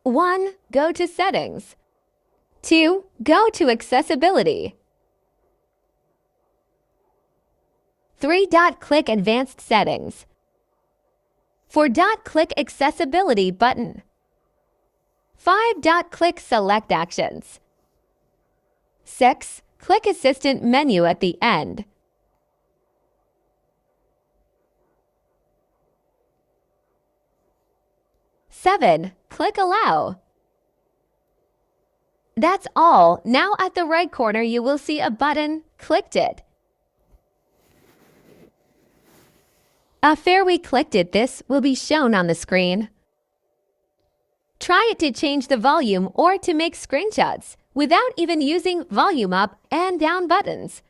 1. Go to Settings. 2. Go to Accessibility. 3. Click Advanced Settings. 4. Click Accessibility button. 5. Click Select Actions. 6. Click Assistant menu at the end. 7. Click Allow. That's all. Now at the right corner you will see a button. Clicked it. After we clicked it, this will be shown on the screen. Try it to change the volume or to make screenshots without even using volume up and down buttons.